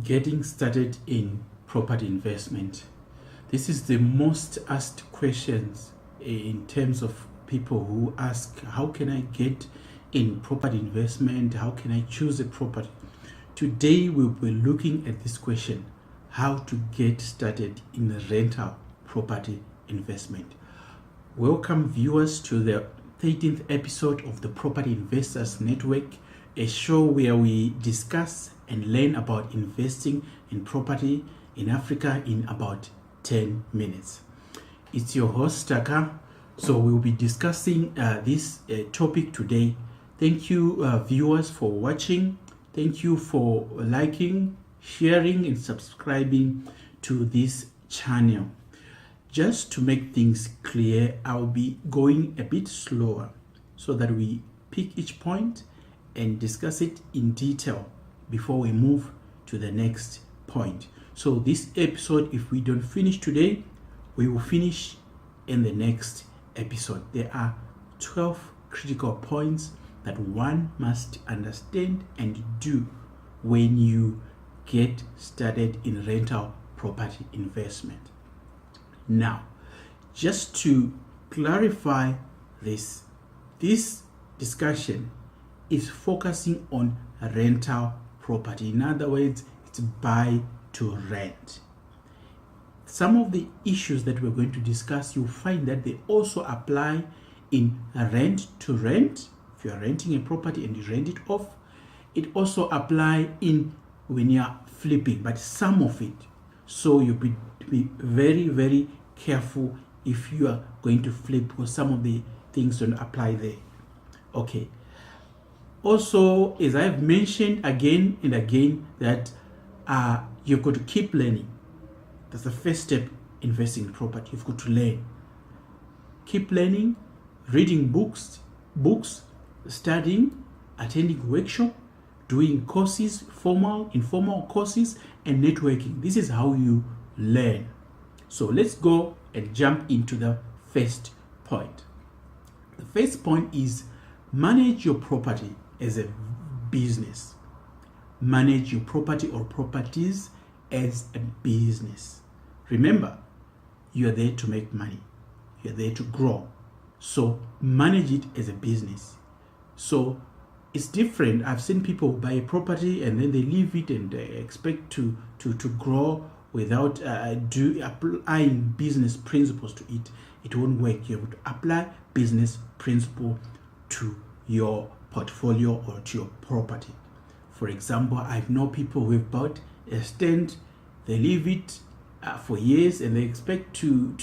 getting started in property investment. This is the most asked questions in terms of people who ask, how can I get in property investment? How can I choose a property? Today we'll be looking at this question, how to get started in rental property investment. Welcome viewers to the 13th episode of the Property Investors Network, a show where we discuss and learn about investing in property in Africa in about 10 minutes. It's your host Taka. So we'll be discussing this topic today. Thank you viewers for watching. Thank you for liking, sharing and subscribing to this channel. Just to make things clear, I'll be going a bit slower so that we pick each point and discuss it in detail before we move to the next point. So this episode, if we don't finish today, we will finish in the next episode. There are 12 critical points that one must understand and do when you get started in rental property investment. Now, just to clarify this discussion is focusing on rental property. In other words, it's buy to rent. Some of the issues that we're going to discuss, you'll find that they also apply in rent to rent. If you're renting a property and you rent it off, it also apply in when you're flipping, but some of it. So you be very, very careful if you are going to flip, because some of the things don't apply there. Okay. Also, as I've mentioned again and again, that you've got to keep learning. That's the first step investing in property. You've got to learn. Keep learning, reading books, studying, attending workshops, doing courses, formal, informal courses, and networking. This is how you learn. So let's go and jump into the first point. The first point is manage your property as a business. Manage your property or properties as a business. Remember, you are there to make money. You are there to grow. So manage it as a business. So it's different. I've seen people buy a property and then they leave it and they expect to grow without applying business principles to it. It won't work. You have to apply business principle to your portfolio or to your property. For example, I know people who have bought a stand, they leave it for years and they expect to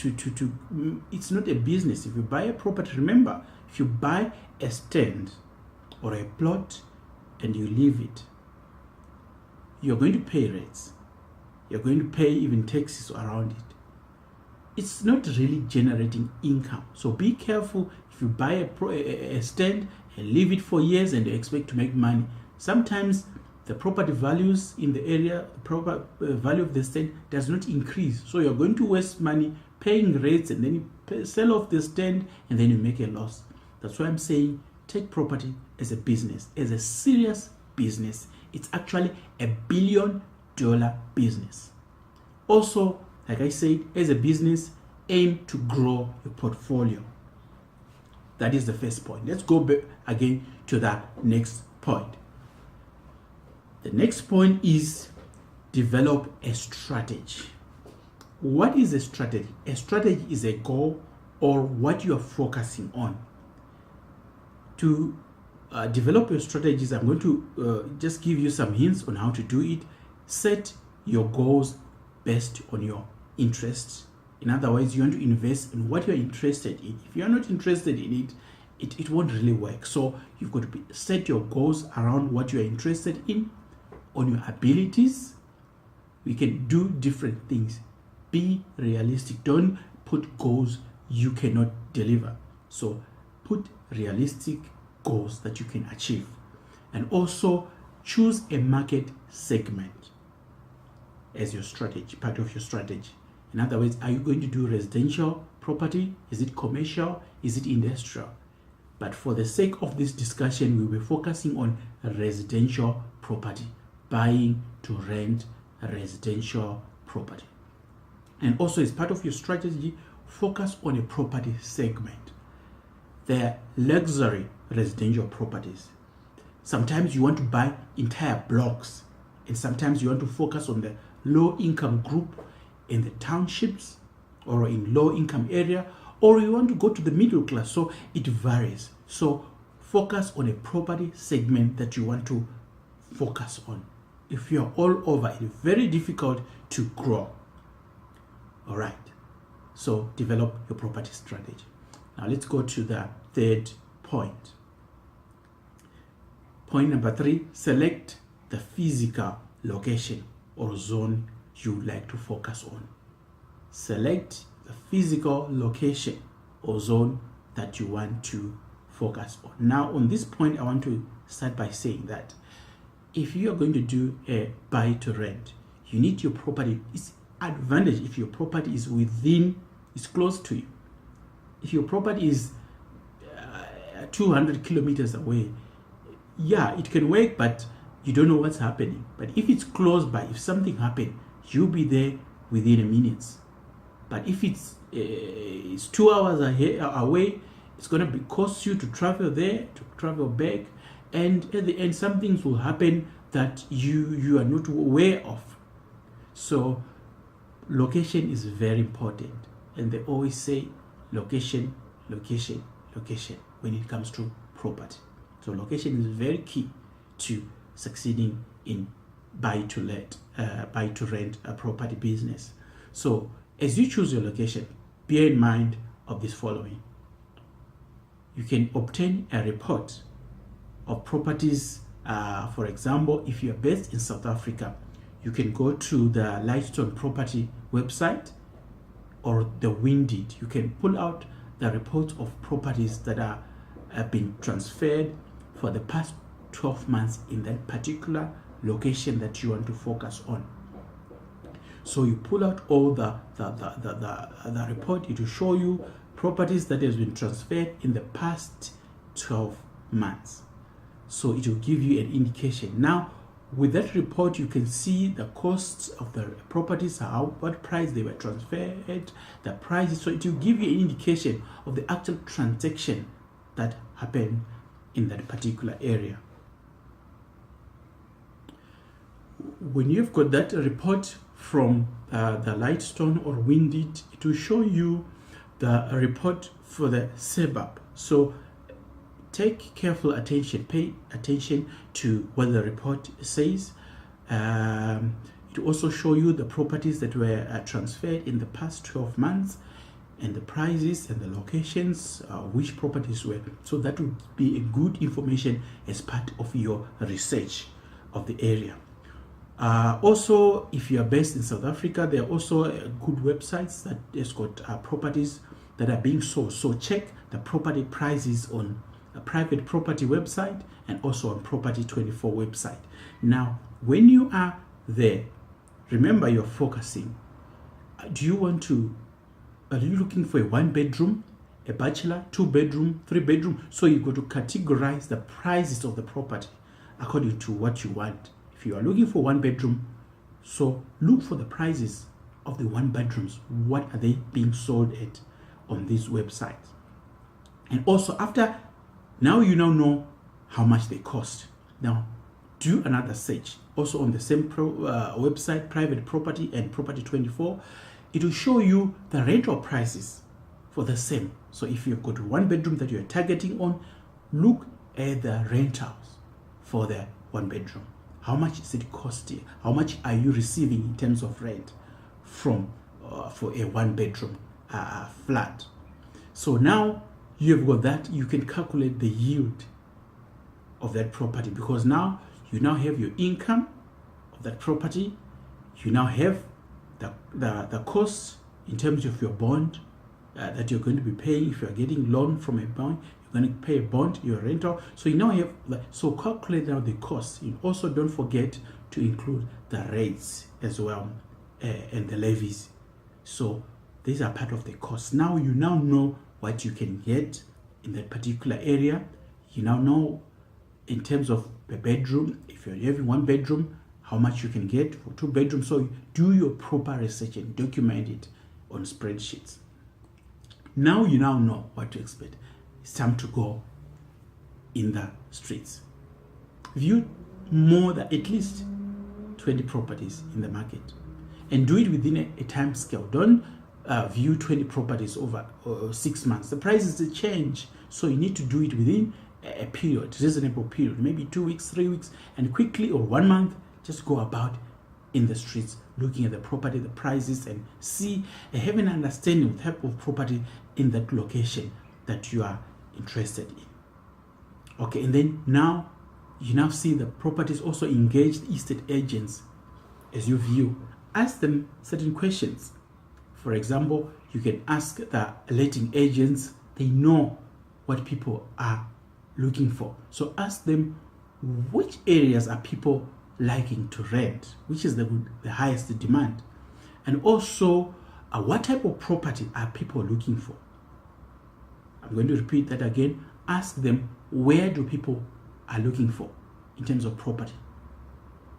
it's not a business. If you buy a property, remember, if you buy a stand or a plot and you leave it, you're going to pay rates. You're going to pay even taxes around it. It's not really generating income. So be careful if you buy a stand and leave it for years and you expect to make money. Sometimes the property values in the area, the proper value of the stand does not increase. So you're going to waste money paying rates and then you sell off the stand and then you make a loss. That's why I'm saying take property as a business, as a serious business. It's actually $1 billion business. Also, like I said, as a business, aim to grow your portfolio. That is the first point. Let's go back again to that next point. The next point is develop a strategy. What is a strategy? A strategy is a goal or what you are focusing on. To develop your strategies, I'm going to just give you some hints on how to do it. Set your goals based on your interests. In other words, you want to invest in what you're interested in. If you're not interested in it, it won't really work. So you've got to set your goals around what you're interested in, on your abilities. We can do different things. Be realistic. Don't put goals you cannot deliver. So put realistic goals that you can achieve. And also choose a market segment as your strategy, part of your strategy. In other words, are you going to do residential property? Is it commercial? Is it industrial? But for the sake of this discussion, we'll be focusing on residential property, buying to rent residential property. And also, as part of your strategy, focus on a property segment. There are luxury residential properties. Sometimes you want to buy entire blocks, and sometimes you want to focus on the low income group in the townships or in low income area, or you want to go to the middle class. So it varies. So focus on a property segment that you want to focus on. If you're all over, it's very difficult to grow. All right. So develop your property strategy. Now let's go to the third point. Point number 3, select the physical location or zone you like to focus on. Select the physical location or zone that you want to focus on. Now, on this point, I want to start by saying that if you are going to do a buy to rent, you need your property. It's advantage if your property is close to you. If your property is 200 kilometers away, yeah, it can work, but you don't know what's happening. But if it's close by, if something happened, you'll be there within a minute. But if it's 2 hours away, it's going to cost you to travel there, to travel back, and at the end, some things will happen that you are not aware of. So location is very important, and they always say location, location, location when it comes to property. So location is very key to succeeding in buy to rent a property business. So as you choose your location, bear in mind of this following. You can obtain a report of properties. For example, if you are based in South Africa, you can go to the Lightstone Property website or the Windit. You can pull out the reports of properties that have been transferred for the past 12 months in that particular location that you want to focus on. So you pull out all the report. It will show you properties that has been transferred in the past 12 months. So it will give you an indication. Now, with that report, you can see the costs of the properties, what price they were transferred, the prices. So it will give you an indication of the actual transaction that happened in that particular area. When you've got that report from the Lightstone or Windit, it will show you the report for the suburb. So take careful attention, pay attention to what the report says. It will also show you the properties that were transferred in the past 12 months and the prices and the locations, which properties were. So that would be a good information as part of your research of the area. Also, if you are based in South Africa, there are also good websites that has got properties that are being sold. So check the property prices on a private property website and also on Property 24 website. Now, when you are there, remember you're focusing. Are you looking for a 1-bedroom, a bachelor, 2-bedroom, 3-bedroom? So you got to categorize the prices of the property according to what you want. If you are looking for 1-bedroom, so look for the prices of the 1-bedrooms. What are they being sold at on these websites? And also now you know how much they cost. Now do another search also on the same website, Private Property and Property 24. It will show you the rental prices for the same. So if you've got 1-bedroom that you're targeting on, look at the rentals for the 1-bedroom. How much is it costing? How much are you receiving in terms of rent from for a 1-bedroom flat? So now you've got that, you can calculate the yield of that property, because now you now have your income of that property. You now have the cost in terms of your bond that you're going to be paying. If you're getting loan from a bank, you're going to pay a bond, your rental. So you now have, so calculate now the cost. You also don't forget to include the rates as well and the levies. So these are part of the cost. Now you now know what you can get in that particular area. You now know in terms of per bedroom, if you're having 1 bedroom, how much you can get for 2 bedrooms. So do your proper research and document it on spreadsheets. Now you now know what to expect. It's time to go in the streets. View more than at least 20 properties in the market and do it within a time scale. Don't view 20 properties over 6 months. The prices will change, so you need to do it within a period, reasonable period, maybe 2 weeks, 3 weeks, and quickly, or 1 month, just go about in the streets looking at the property, the prices, and see and have an understanding of the type of property in that location that you are interested in. Okay, and then now you now see the properties. Also engage the estate agents as you view. Ask them certain questions. For example, you can ask the letting agents, they know what people are looking for. So ask them, which areas are people liking to rent, which is the highest demand, and also what type of property are people looking for. I'm going to repeat that again. Ask them, where do people are looking for in terms of property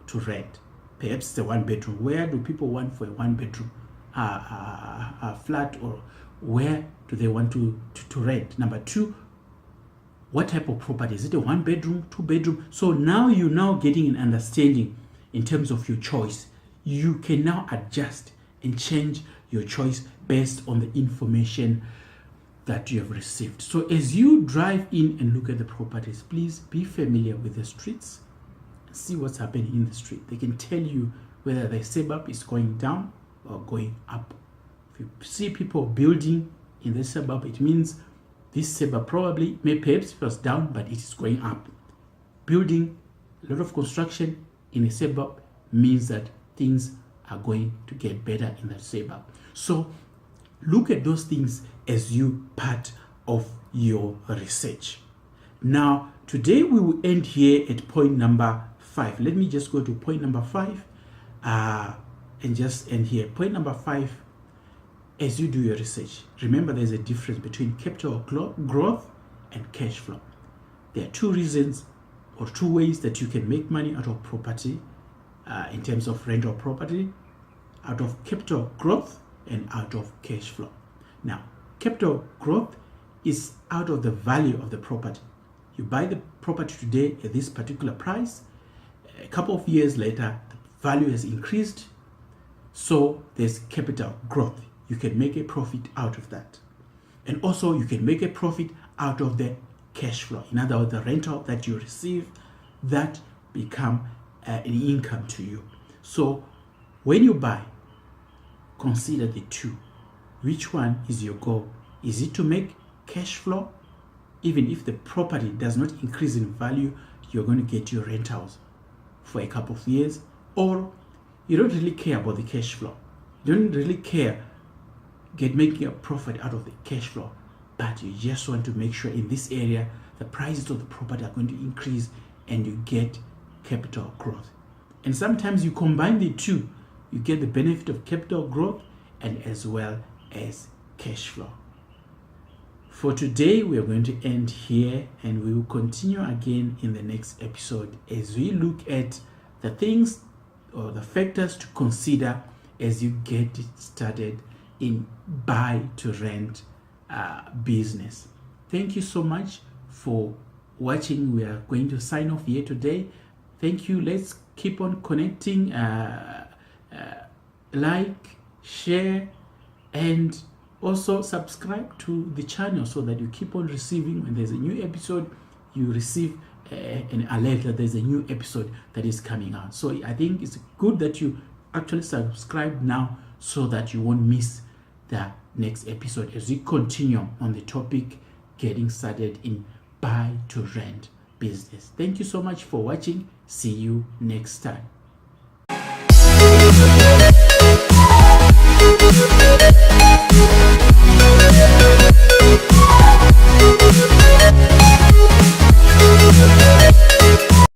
to rent? Perhaps it's a 1 bedroom. Where do people want for a 1 bedroom flat, or where do they want to rent? Number 2, what type of property? Is it a 1 bedroom, 2 bedroom? So now you're now getting an understanding in terms of your choice. You can now adjust and change your choice based on the information that you have received. So as you drive in and look at the properties, please be familiar with the streets. See what's happening in the street. They can tell you whether the suburb is going down or going up. If you see people building in the suburb, it means this suburb probably, perhaps it was down, but it is going up. Building, a lot of construction in a suburb means that things are going to get better in that suburb. So look at those things as you part of your research. Now, today we will end here at point number 5. Let me just go to point number 5 and just end here. Point number 5, as you do your research, remember there's a difference between capital growth and cash flow. There are 2 reasons or 2 ways that you can make money out of property in terms of rental property, out of capital growth and out of cash flow. Now, capital growth is out of the value of the property. You buy the property today at this particular price. A couple of years later, the value has increased, so there's capital growth. You can make a profit out of that. And also you can make a profit out of the cash flow. In other words, the rental that you receive, that become an income to you. So when you buy, consider the 2. Which one is your goal? Is it to make cash flow? Even if the property does not increase in value, you're going to get your rentals for a couple of years, or you don't really care about the cash flow. You don't really care making a profit out of the cash flow, but you just want to make sure in this area the prices of the property are going to increase and you get capital growth. And sometimes you combine the 2, you get the benefit of capital growth and as well as cash flow. For today, we are going to end here, and we will continue again in the next episode as we look at the things or the factors to consider as you get started in buy to rent business. Thank you so much for watching. We are going to sign off here today. Thank you. Let's keep on connecting. Like, share, and also subscribe to the channel so that you keep on receiving when there's a new episode. You receive an alert that there's a new episode that is coming out. So I think it's good that you actually subscribe now so that you won't miss the next episode as we continue on the topic getting started in buy to rent business. Thank you so much for watching. See you next time. We'll be right back.